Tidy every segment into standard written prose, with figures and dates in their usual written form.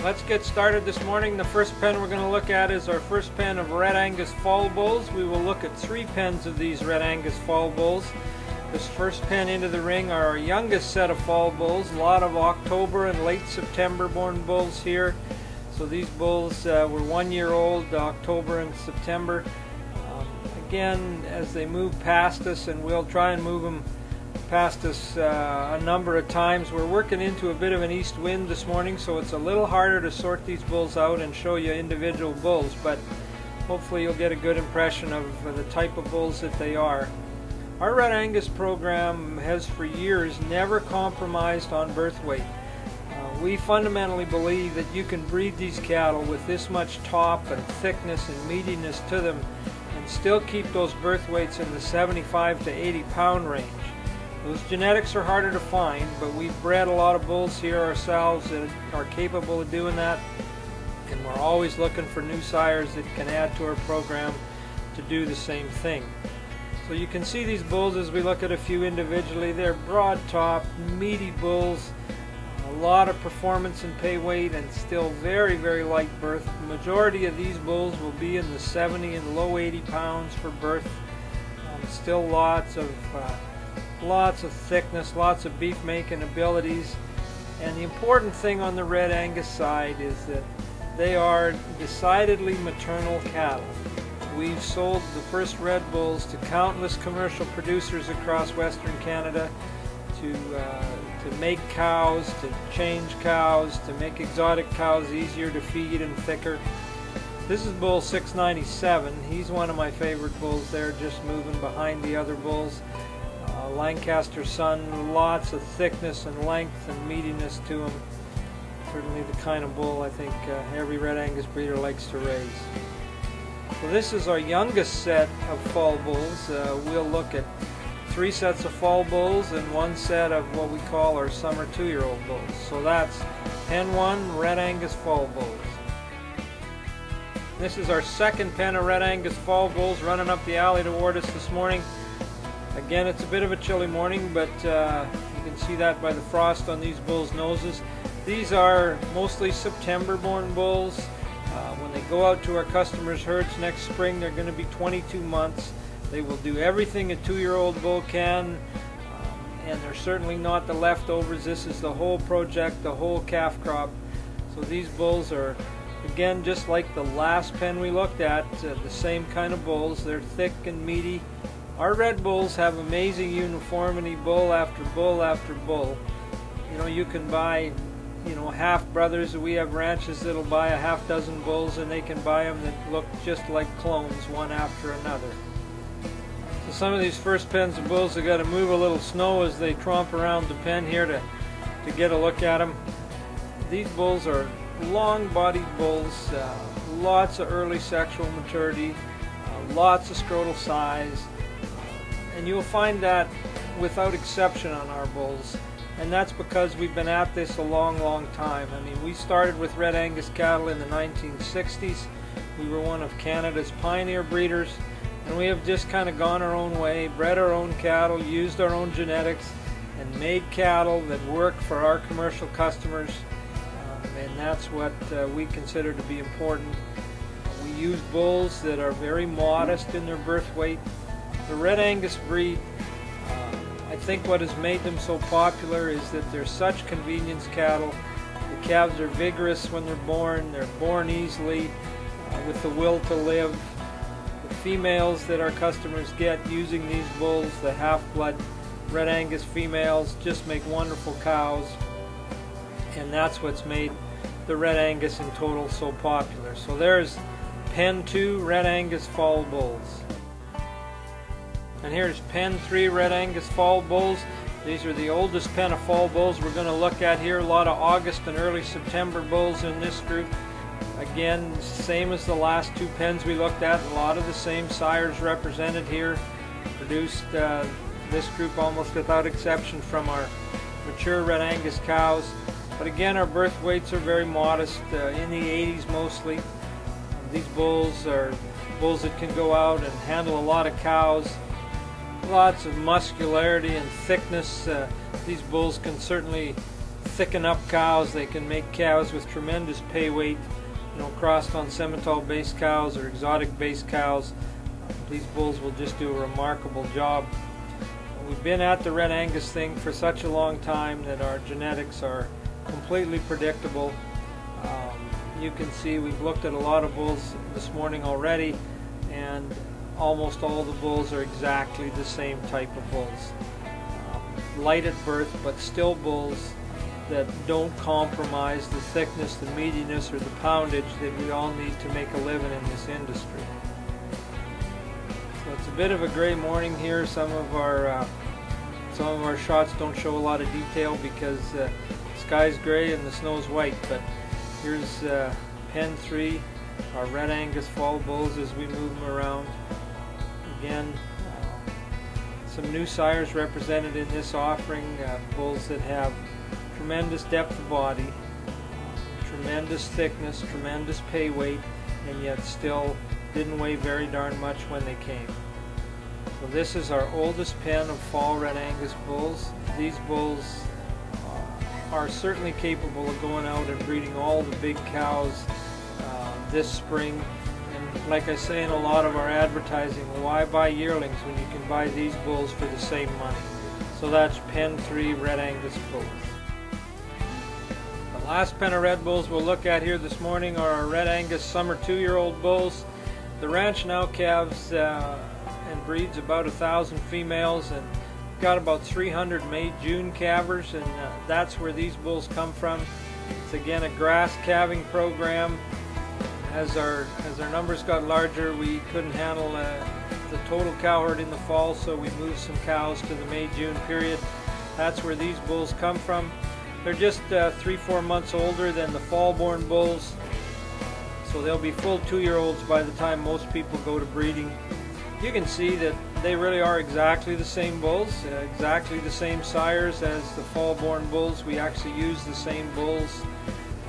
Let's get started this morning. The first pen we're going to look at is our first pen of Red Angus fall bulls. We will look at 3 pens of these Red Angus fall bulls. This first pen into the ring are our youngest set of fall bulls. A lot of October and late September born bulls here. So these bulls were 1 year old, October and September. Again, as they move past us, and we'll try and move them past us a number of times. We're working into a bit of an east wind this morning, so it's a little harder to sort these bulls out and show you individual bulls, but hopefully you'll get a good impression of the type of bulls that they are. Our Red Angus program has for years never compromised on birth weight. We fundamentally believe that you can breed these cattle with this much top and thickness and meatiness to them and still keep those birth weights in the 75 to 80 pound range. Those genetics are harder to find, but we've bred a lot of bulls here ourselves that are capable of doing that, and we're always looking for new sires that can add to our program to do the same thing. So you can see these bulls as we look at a few individually. They're broad top, meaty bulls, a lot of performance and pay weight, and still very, very light birth. The majority of these bulls will be in the 70 and low 80 pounds for birth. Still lots of thickness, lots of beef making abilities, and the important thing on the Red Angus side is that they are decidedly maternal cattle. We've sold the first Red Bulls to countless commercial producers across Western Canada to make cows, to change cows, to make exotic cows easier to feed and thicker. This is bull 697. He's one of my favorite bulls there, just moving behind the other bulls. Lancaster Sun, lots of thickness and length and meatiness to him. Certainly the kind of bull I think every Red Angus breeder likes to raise. So this is our youngest set of fall bulls. We'll look at 3 sets of fall bulls and 1 set of what we call our summer 2-year-old bulls. So that's pen 1, Red Angus fall bulls. This is our second pen of Red Angus fall bulls running up the alley toward us this morning. Again, it's a bit of a chilly morning, but you can see that by the frost on these bulls' noses. These are mostly September born bulls. When they go out to our customers' herds next spring, they're going to be 22 months. They will do everything a 2-year-old bull can, and they're certainly not the leftovers. This is the whole project, the whole calf crop. So these bulls are, again, just like the last pen we looked at, the same kind of bulls. They're thick and meaty. Our Red Bulls have amazing uniformity, bull after bull after bull. You know, you can buy, half brothers. We have ranches that'll buy a half dozen bulls, and they can buy them that look just like clones, one after another. So some of these first pens of bulls have got to move a little snow as they tromp around the pen here to get a look at them. These bulls are long-bodied bulls, lots of early sexual maturity, lots of scrotal size. And you'll find that without exception on our bulls, and that's because we've been at this a long time. I mean, we started with Red Angus cattle in the 1960s. We were one of Canada's pioneer breeders, and we have just kind of gone our own way, bred our own cattle, used our own genetics, and made cattle that work for our commercial customers, and that's what we consider to be important. We use bulls that are very modest in their birth weight. The Red Angus breed, I think what has made them so popular is that they're such convenience cattle. The calves are vigorous when they're born easily, with the will to live. The females that our customers get using these bulls, the half-blood Red Angus females, just make wonderful cows, and that's what's made the Red Angus in total so popular. So there's pen 2 Red Angus fall bulls. And here's pen 3 Red Angus fall bulls. These are the oldest pen of fall bulls we're going to look at here. A lot of August and early September bulls in this group. Again, same as the last 2 pens we looked at. A lot of the same sires represented here. Produced this group almost without exception from our mature Red Angus cows. But again, our birth weights are very modest, in the 80s mostly. These bulls are bulls that can go out and handle a lot of cows. Lots of muscularity and thickness. These bulls can certainly thicken up cows. They can make cows with tremendous pay weight, crossed on Simmental-based cows or exotic-based cows. These bulls will just do a remarkable job. We've been at the Red Angus thing for such a long time that our genetics are completely predictable. You can see we've looked at a lot of bulls this morning already, and almost all the bulls are exactly the same type of bulls. Light at birth, but still bulls that don't compromise the thickness, the meatiness, or the poundage that we all need to make a living in this industry. So it's a bit of a gray morning here. Some of our shots don't show a lot of detail because the sky's gray and the snow's white. But here's pen 3, our Red Angus fall bulls as we move them around. Again, some new sires represented in this offering, bulls that have tremendous depth of body, tremendous thickness, tremendous pay weight, and yet still didn't weigh very darn much when they came. So this is our oldest pen of fall Red Angus bulls. These bulls are certainly capable of going out and breeding all the big cows this spring. And like I say in a lot of our advertising, why buy yearlings when you can buy these bulls for the same money? So that's pen 3 Red Angus bulls. The last pen of red bulls we'll look at here this morning are our Red Angus summer 2-year-old bulls. The ranch now calves and breeds about 1,000 females, and got about 300 May June calvers, and that's where these bulls come from. It's again a grass calving program. As our numbers got larger, we couldn't handle the total cow herd in the fall, so we moved some cows to the May-June period. That's where these bulls come from. They're just 3-4 months older than the fall-born bulls, so they'll be full 2-year-olds by the time most people go to breeding. You can see that they really are exactly the same bulls, exactly the same sires as the fall-born bulls. We actually use the same bulls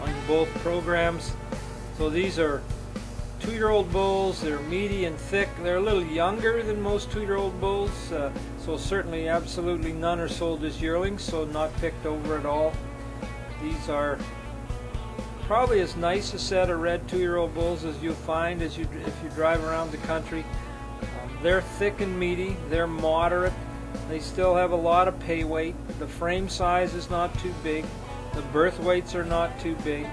on both programs. So these are 2-year-old bulls. They're meaty and thick. They're a little younger than most 2-year-old bulls, so certainly absolutely none are sold as yearlings, so not picked over at all. These are probably as nice a set of red 2-year-old bulls as you'll find if you drive around the country. They're thick and meaty. They're moderate. They still have a lot of pay weight. The frame size is not too big. The birth weights are not too big.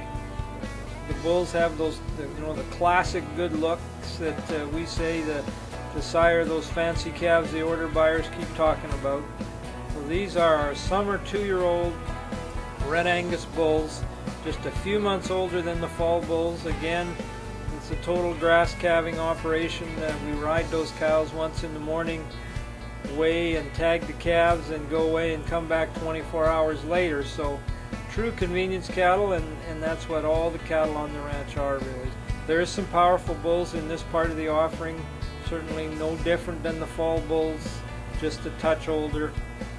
The bulls have those, the classic good looks that we say the sire those fancy calves the order buyers keep talking about. So these are our summer 2-year-old Red Angus bulls, just a few months older than the fall bulls. Again, it's a total grass calving operation. We ride those cows once in the morning, weigh and tag the calves, and go away and come back 24 hours later. So true convenience cattle, and that's what all the cattle on the ranch are really. There is some powerful bulls in this part of the offering, certainly no different than the fall bulls, just a touch older.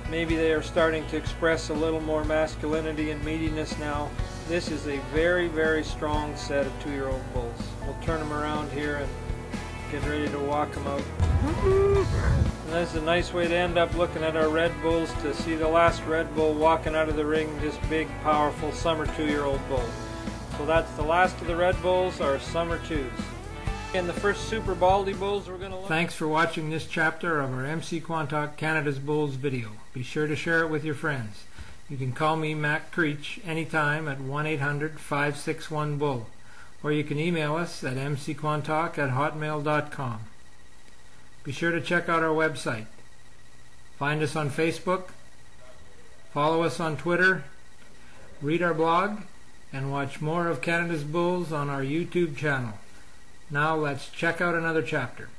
Maybe they are starting to express a little more masculinity and meatiness now. This is a very, very strong set of 2-year-old bulls. We'll turn them around here and get ready to walk them out. And that's a nice way to end up looking at our red bulls, to see the last red bull walking out of the ring, this big, powerful summer 2-year-old bull. So that's the last of the red bulls, our summer 2s. And the first super baldy bulls we're going to look at. Thanks for watching this chapter of our MC Quantock Canada's Bulls video. Be sure to share it with your friends. You can call me Mac Creech anytime at 1-800-561-BULL, or you can email us at mcquantock@hotmail.com. Be sure to check out our website. Find us on Facebook, follow us on Twitter, read our blog, and watch more of Canada's Bulls on our YouTube channel. Now let's check out another chapter.